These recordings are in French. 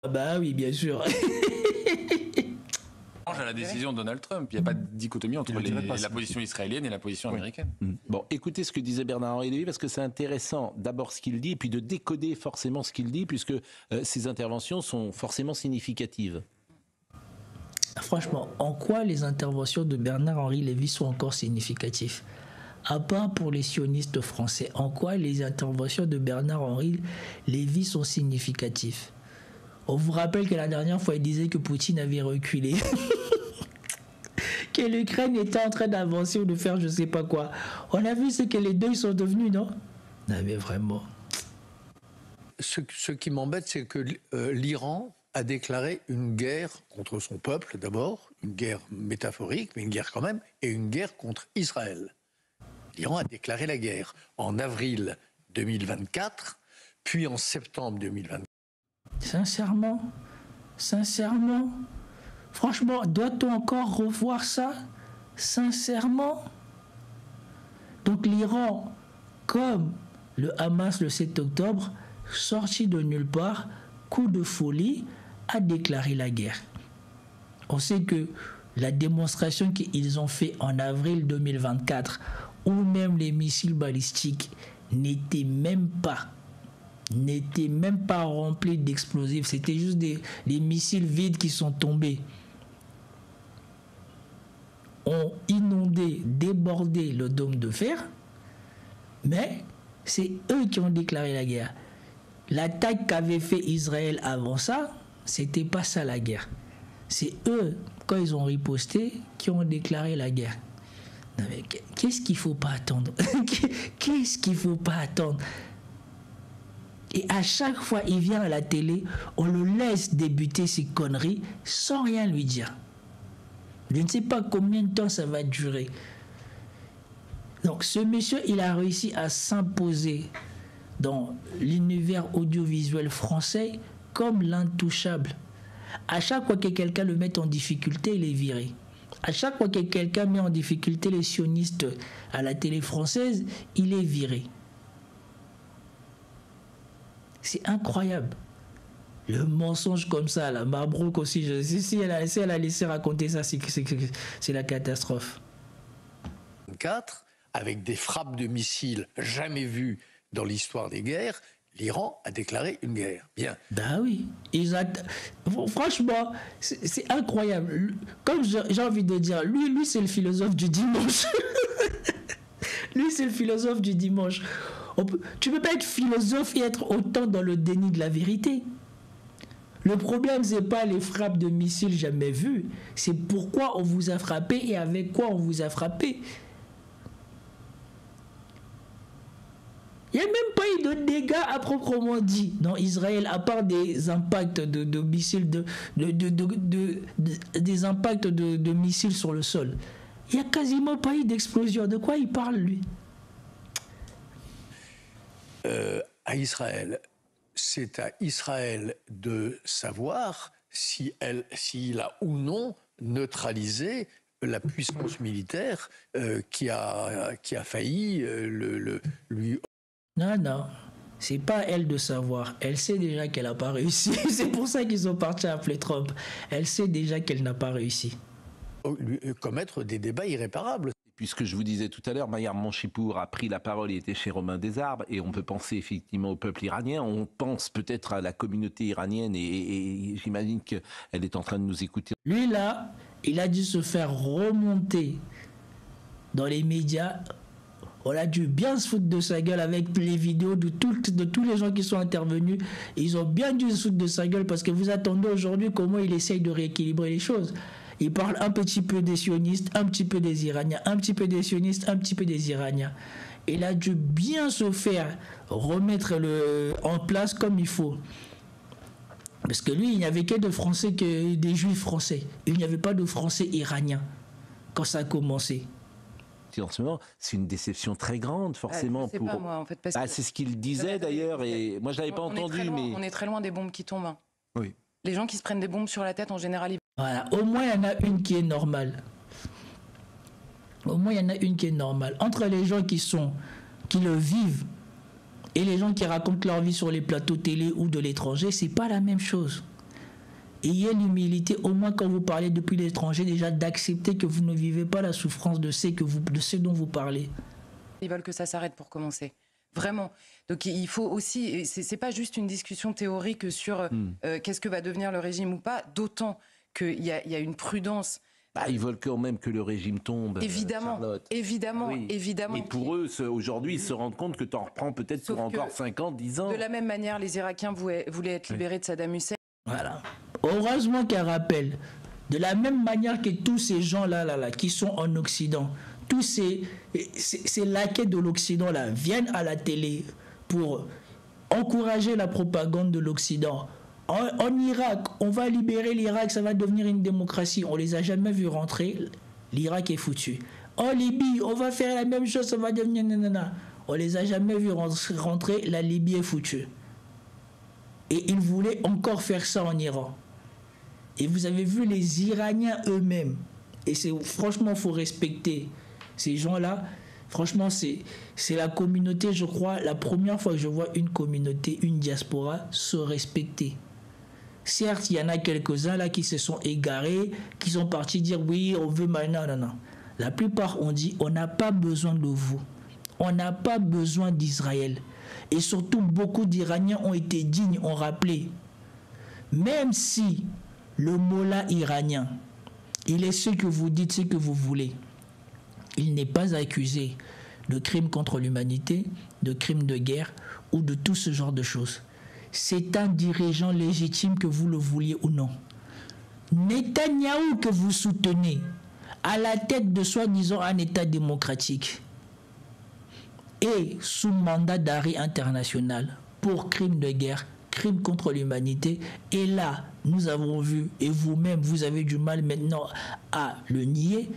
Bah oui, bien sûr. À la décision de Donald Trump. Il n'y a pas de dichotomie entre la position israélienne et la position américaine. Bon, écoutez ce que disait Bernard-Henri Lévy, parce que c'est intéressant d'abord ce qu'il dit, et puis de décoder forcément ce qu'il dit, puisque ces interventions sont forcément significatives. Franchement, en quoi les interventions de Bernard-Henri Lévy sont encore significatives? À part pour les sionistes français, en quoi les interventions de Bernard-Henri Lévy sont significatives? On vous rappelle que la dernière fois, il disait que Poutine avait reculé. Que l'Ukraine était en train d'avancer ou de faire je sais pas quoi. On a vu ce que les deux sont devenus, non? Non mais vraiment. Ce qui m'embête, c'est que l'Iran a déclaré une guerre contre son peuple d'abord, une guerre métaphorique, mais une guerre quand même, et une guerre contre Israël. L'Iran a déclaré la guerre en avril 2024, puis en septembre 2024. Sincèrement, franchement, doit-on encore revoir ça? Sincèrement. Donc l'Iran, comme le Hamas le 7 octobre, sorti de nulle part, coup de folie, a déclaré la guerre. On sait que la démonstration qu'ils ont fait en avril 2024, où même les missiles balistiques n'étaient même pas remplis d'explosifs, c'était juste des missiles vides qui sont tombés, ont inondé, débordé le dôme de fer, mais c'est eux qui ont déclaré la guerre. L'attaque qu'avait fait Israël avant ça, c'était pas ça la guerre. C'est eux, quand ils ont riposté, qui ont déclaré la guerre. Non mais qu'est-ce qu'il faut pas attendre? Qu'est-ce qu'il faut pas attendre? Et à chaque fois, il vient à la télé, on le laisse débuter ses conneries sans rien lui dire. Je ne sais pas combien de temps ça va durer. Donc ce monsieur, il a réussi à s'imposer dans l'univers audiovisuel français comme l'intouchable. À chaque fois que quelqu'un le met en difficulté, il est viré. À chaque fois que quelqu'un met en difficulté les sionistes à la télé française, il est viré. C'est incroyable. Le mensonge comme ça, la Mabrouk aussi, si elle a laissé raconter ça, c'est la catastrophe. 4, avec des frappes de missiles jamais vues dans l'histoire des guerres, l'Iran a déclaré une guerre. Bien. Ben oui. Franchement, c'est incroyable. Comme j'ai envie de dire, lui c'est le philosophe du dimanche. Lui, c'est le philosophe du dimanche. Tu ne peux pas être philosophe et être autant dans le déni de la vérité. Le problème, ce n'est pas les frappes de missiles jamais vues. C'est pourquoi on vous a frappé et avec quoi on vous a frappé. Il n'y a même pas eu de dégâts à proprement dit dans Israël, à part des impacts de missiles, des impacts de missiles sur le sol. Il n'y a quasiment pas eu d'explosion. De quoi il parle, lui? À Israël, c'est à Israël de savoir s'il a ou non neutralisé la puissance militaire qui a failli lui... Non, c'est pas à elle de savoir. Elle sait déjà qu'elle n'a pas réussi. C'est pour ça qu'ils sont partis appeler Trump. Elle sait déjà qu'elle n'a pas réussi. Commettre des débats irréparables. Puisque je vous disais tout à l'heure, Mayar Manchipour a pris la parole, il était chez Romain Desarbres, et on peut penser effectivement au peuple iranien, on pense peut-être à la communauté iranienne, et j'imagine qu'elle est en train de nous écouter. Lui là, il a dû se faire remonter dans les médias. On a dû bien se foutre de sa gueule avec les vidéos de tous les gens qui sont intervenus. Ils ont bien dû se foutre de sa gueule parce que vous attendez aujourd'hui comment il essaye de rééquilibrer les choses. Il parle un petit peu des sionistes, un petit peu des Iraniens, un petit peu des sionistes, un petit peu des Iraniens. Il a dû bien se faire remettre en place comme il faut. Parce que lui, il n'y avait que de Français, que des Juifs français. Il n'y avait pas de Français iraniens quand ça a commencé. En ce moment, c'est une déception très grande, forcément. Je sais pas, moi, en fait, c'est ce qu'il disait d'ailleurs, et moi je l'avais pas entendu. On est très loin des bombes qui tombent. Hein. Oui. Les gens qui se prennent des bombes sur la tête, en général, Voilà, au moins il y en a une qui est normale. Au moins il y en a une qui est normale. Entre les gens qui le vivent et les gens qui racontent leur vie sur les plateaux télé ou de l'étranger, c'est pas la même chose. ayez l'humilité, au moins quand vous parlez depuis l'étranger, déjà d'accepter que vous ne vivez pas la souffrance de ce dont vous parlez. Ils veulent que ça s'arrête pour commencer. Vraiment. Donc il faut aussi, c'est pas juste une discussion théorique sur qu'est-ce que va devenir le régime ou pas, d'autant qu'il y a une prudence. Ils veulent quand même que le régime tombe. Évidemment, Charlotte. évidemment, Oui. évidemment. Et pour eux, aujourd'hui, ils se rendent compte que tu en reprends peut-être pour encore 5 ans, 10 ans. De la même manière, les Irakiens voulaient être libérés de Saddam Hussein. Voilà. Heureusement qu'un rappel. De la même manière que tous ces gens-là qui sont en Occident, tous ces laquais de l'Occident là viennent à la télé pour encourager la propagande de l'Occident. En Irak, on va libérer l'Irak, ça va devenir une démocratie. On les a jamais vus rentrer, l'Irak est foutu. En Libye, on va faire la même chose, ça va devenir nanana. On les a jamais vus rentrer, la Libye est foutue. Et ils voulaient encore faire ça en Iran. Et vous avez vu les Iraniens eux-mêmes. Et franchement, il faut respecter ces gens-là. Franchement, c'est la communauté, je crois, la première fois que je vois une communauté, une diaspora se respecter. Certes, il y en a quelques-uns là qui se sont égarés, qui sont partis dire oui, on veut maintenant. Non. La plupart ont dit on n'a pas besoin de vous. On n'a pas besoin d'Israël. Et surtout, beaucoup d'Iraniens ont été dignes, ont rappelé. Même si le mollah iranien, il est ce que vous dites, ce que vous voulez, il n'est pas accusé de crimes contre l'humanité, de crimes de guerre ou de tout ce genre de choses. C'est un dirigeant légitime, que vous le vouliez ou non. Netanyahou que vous soutenez, à la tête de soi-disant un État démocratique, et sous mandat d'arrêt international pour crimes de guerre, crimes contre l'humanité. Et là, nous avons vu, et vous-même, vous avez du mal maintenant à le nier,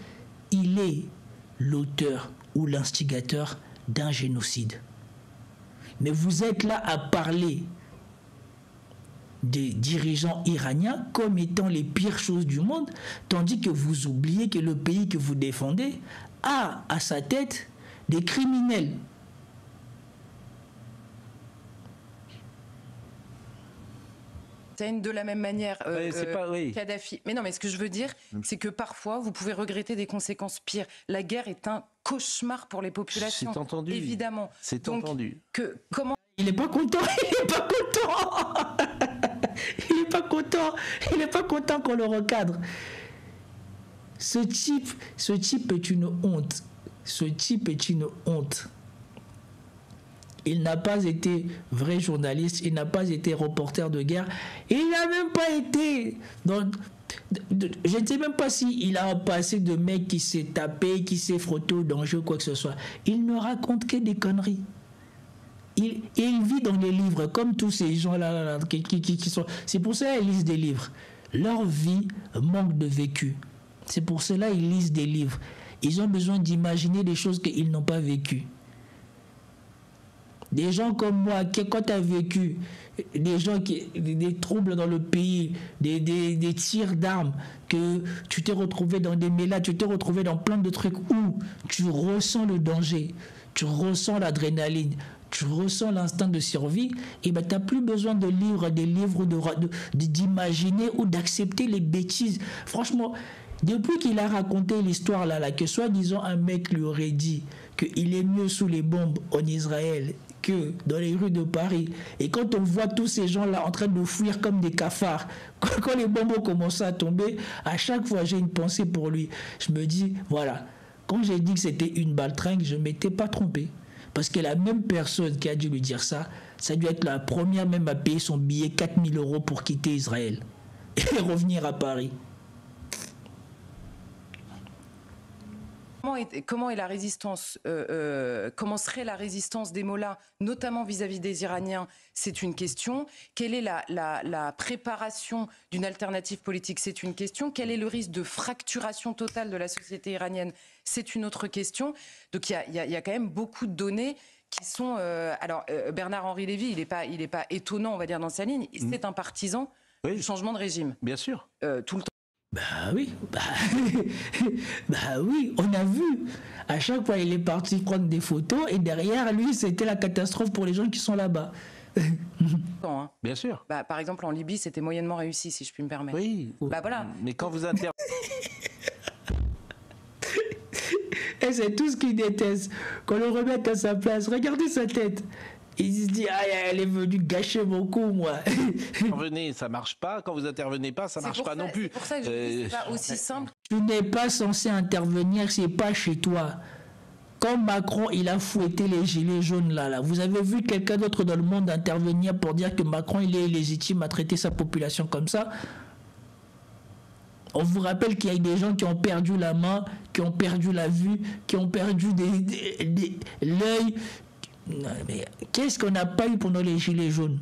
il est l'auteur ou l'instigateur d'un génocide. Mais vous êtes là à parler des dirigeants iraniens comme étant les pires choses du monde, tandis que vous oubliez que le pays que vous défendez a à sa tête des criminels. De la même manière, Kadhafi. Mais non, mais ce que je veux dire, c'est que parfois, vous pouvez regretter des conséquences pires. La guerre est un cauchemar pour les populations. C'est entendu. Évidemment. C'est donc, entendu. Comment... Il n'est pas content, il n'est pas content. Il n'est pas content, il n'est pas content qu'on le recadre. Ce type est une honte. Ce type est une honte. Il n'a pas été vrai journaliste, il n'a pas été reporter de guerre, il n'a même pas été... je ne sais même pas s'il a un passé de mec qui s'est tapé, qui s'est frotté au danger, quoi que ce soit. Il ne raconte que des conneries. Il vit dans les livres, comme tous ces gens-là qui sont... C'est pour ça qu'ils lisent des livres. Leur vie manque de vécu. C'est pour cela qu'ils lisent des livres. Ils ont besoin d'imaginer des choses qu'ils n'ont pas vécues. Des gens comme moi, quand tu as vécu des troubles dans le pays, des tirs d'armes, que tu t'es retrouvé dans des mélas, tu t'es retrouvé dans plein de trucs où tu ressens le danger, tu ressens l'adrénaline, tu ressens l'instinct de survie, et ben tu n'as plus besoin de lire des livres, d'imaginer ou d'accepter les bêtises. Franchement, depuis qu'il a raconté l'histoire là, que soi-disant un mec lui aurait dit qu'il est mieux sous les bombes en Israël que dans les rues de Paris. Et quand on voit tous ces gens-là en train de fuir comme des cafards, quand les bombes ont commencé à tomber, à chaque fois j'ai une pensée pour lui. Je me dis, voilà, quand j'ai dit que c'était une baltringue, je ne m'étais pas trompé. Parce que la même personne qui a dû lui dire ça, ça a dû être la première même à payer son billet 4 000 € pour quitter Israël et revenir à Paris. Comment est la résistance comment serait la résistance des mollahs, notamment vis-à-vis des Iraniens? C'est une question. Quelle est la préparation d'une alternative politique? C'est une question. Quel est le risque de fracturation totale de la société iranienne? C'est une autre question. Donc il y a quand même beaucoup de données qui sont... Bernard-Henri Lévy, il n'est pas étonnant, on va dire, dans sa ligne. C'est un partisan du changement de régime. Bien sûr. Tout le temps. Bah oui, on a vu. À chaque fois, il est parti prendre des photos et derrière lui, c'était la catastrophe pour les gens qui sont là-bas. Hein. Bien sûr. Bah, par exemple, en Libye, c'était moyennement réussi, si je puis me permettre. Oui. Bah voilà. Mais quand vous Et c'est tout ce qu'il déteste. Qu'on le remette à sa place. Regardez sa tête. Il se dit, ah, elle est venue gâcher mon coup, moi. intervenez, ça marche pas. Quand vous intervenez pas, ça marche pas non plus. C'est pour ça que je dis que c'est pas aussi simple. Tu n'es pas censé intervenir, c'est pas chez toi. Comme Macron, il a fouetté les gilets jaunes là. Vous avez vu quelqu'un d'autre dans le monde intervenir pour dire que Macron, il est légitime à traiter sa population comme ça? On vous rappelle qu'il y a des gens qui ont perdu la main, qui ont perdu la vue, qui ont perdu l'œil. Mais qu'est-ce qu'on n'a pas eu pendant les gilets jaunes?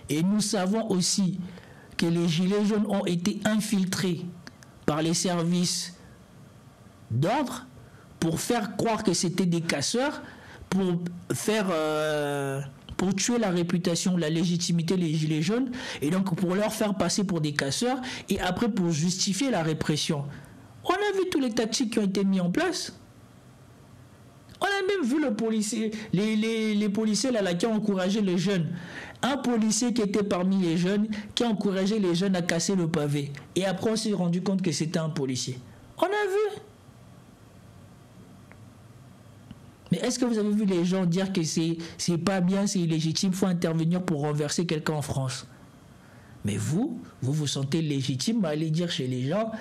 Et nous savons aussi que les gilets jaunes ont été infiltrés par les services d'ordre pour faire croire que c'était des casseurs, pour tuer la réputation, la légitimité des gilets jaunes, et donc pour leur faire passer pour des casseurs, et après pour justifier la répression. On a vu tous les tactiques qui ont été mis en place. On a même vu le policier, les policiers là, qui ont encouragé les jeunes. Un policier qui était parmi les jeunes, qui a encouragé les jeunes à casser le pavé. Et après, on s'est rendu compte que c'était un policier. On a vu. Mais est-ce que vous avez vu les gens dire que c'est pas bien, c'est illégitime, il faut intervenir pour renverser quelqu'un en France? Mais vous vous sentez légitime à aller dire chez les gens...